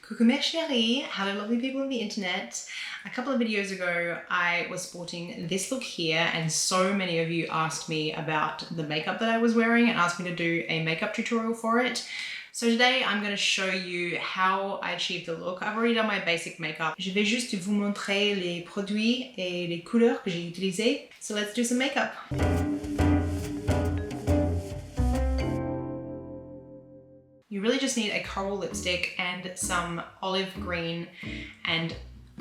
Coucou mes chéris, hello lovely people on the internet. A couple of videos ago I was sporting this look here and so many of you asked me about the makeup that I was wearing and asked me to do a makeup tutorial for it. So today I'm going to show you how I achieved the look. I've already done my basic makeup. Je vais juste vous montrer les produits et les couleurs que j'ai utilisées. So let's do some makeup. You really just need a coral lipstick and some olive green and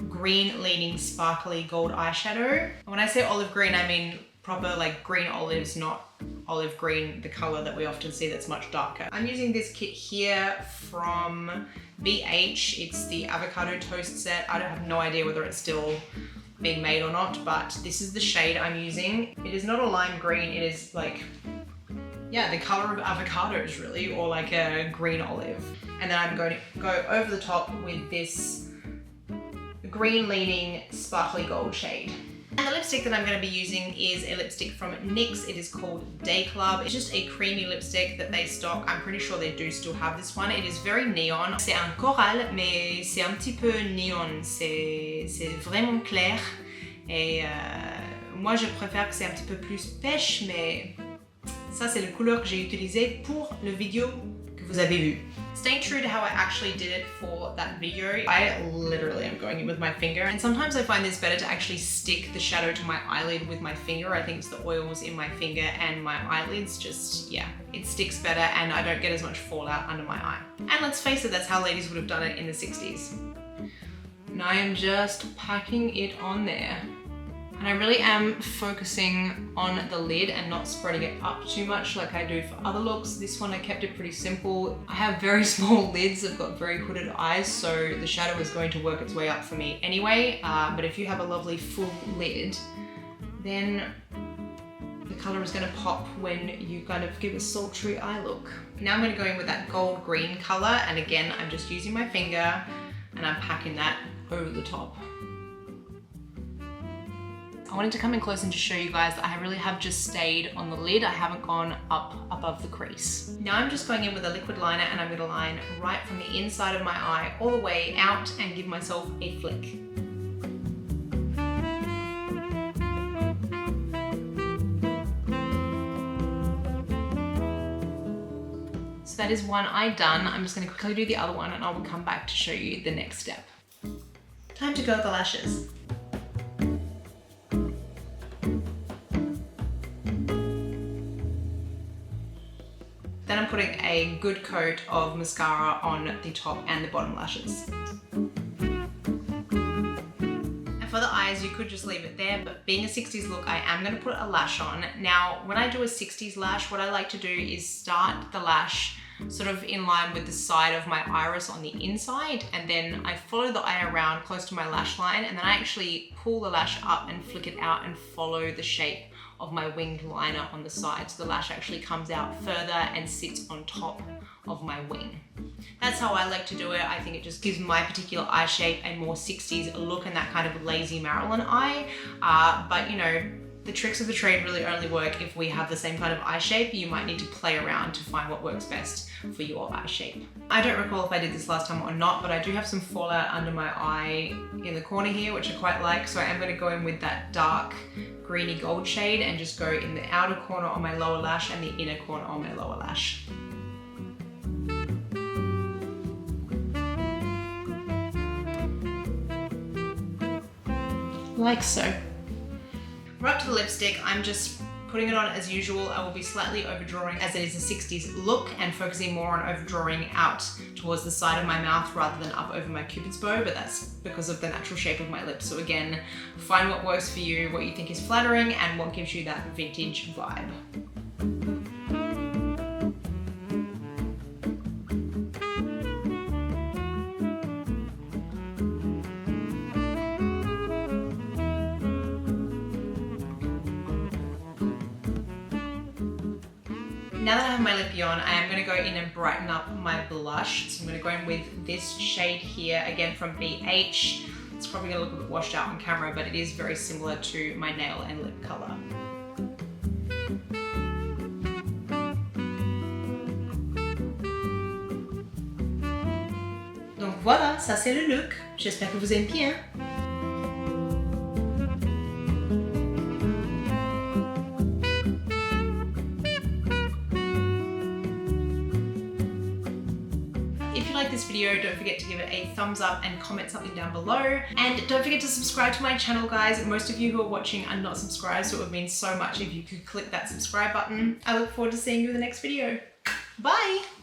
green leaning sparkly gold eyeshadow. And when I say olive green, I mean proper like green olives, not olive green, the color that we often see that's much darker. I'm using this kit here from BH. It's the avocado toast set. I don't have no idea whether it's still being made or not, but this is the shade I'm using. It is not a lime green, it is like, yeah, the color of avocados really, or like a green olive. And then I'm going to go over the top with this green leaning sparkly gold shade. And the lipstick that I'm going to be using is a lipstick from NYX. It is called Day Club. It's just a creamy lipstick that they stock. I'm pretty sure they do still have this one. It is very neon. C'est un coral, mais c'est un petit peu neon. C'est vraiment clair. Et moi, je préfère que c'est un petit peu plus pêche, mais ça, c'est la couleur que j'ai utilisée pour le vidéo que vous avez vu. Staying true to how I actually did it for that video, I literally am going in with my finger. And sometimes I find this better to actually stick the shadow to my eyelid with my finger. I think it's the oils in my finger and my eyelids just, yeah, it sticks better and I don't get as much fallout under my eye. And let's face it, that's how ladies would have done it in the 60s. And I am just packing it on there. And I really am focusing on the lid and not spreading it up too much like I do for other looks. This one I kept it pretty simple. I have very small lids, I've got very hooded eyes, so the shadow is going to work its way up for me anyway. But if you have a lovely full lid, then the color is going to pop when you kind of give a sultry eye look. Now I'm going to go in with that gold green color, and again I'm just using my finger and I'm packing that over the top. I wanted to come in close and just show you guys that I really have just stayed on the lid. I haven't gone up above the crease. Now I'm just going in with a liquid liner and I'm going to line right from the inside of my eye all the way out and give myself a flick. So that is one eye done. I'm just going to quickly do the other one and I will come back to show you the next step. Time to go with the lashes. Then I'm putting a good coat of mascara on the top and the bottom lashes. And for the eyes, you could just leave it there, but being a 60s look, I am going to put a lash on. Now, when I do a 60s lash, what I like to do is start the lash sort of in line with the side of my iris on the inside, and then I follow the eye around close to my lash line, and then I actually pull the lash up and flick it out and follow the shape of my winged liner on the side. So the lash actually comes out further and sits on top of my wing. That's how I like to do it. I think it just gives my particular eye shape a more 60s look and that kind of lazy Marilyn eye. But you know, the tricks of the trade really only work if we have the same kind of eye shape. You might need to play around to find what works best for your eye shape. I don't recall if I did this last time or not, but I do have some fallout under my eye in the corner here, which I quite like. So I am going to go in with that dark greeny gold shade and just go in the outer corner on my lower lash and the inner corner on my lower lash. Like so. We're up to the lipstick. I'm just putting it on as usual. I will be slightly overdrawing as it is a 60s look and focusing more on overdrawing out towards the side of my mouth rather than up over my cupid's bow, but that's because of the natural shape of my lips. So again, find what works for you, what you think is flattering and what gives you that vintage vibe. Now that I have my lippy on, I am going to go in and brighten up my blush. So I'm going to go in with this shade here, again from BH. It's probably going to look a bit washed out on camera, but it is very similar to my nail and lip color. Voilà, ça c'est le look. J'espère que vous aimez bien. If you like this video, don't forget to give it a thumbs up and comment something down below. And don't forget to subscribe to my channel, guys. Most of you who are watching are not subscribed, so it would mean so much if you could click that subscribe button. I look forward to seeing you in the next video. Bye!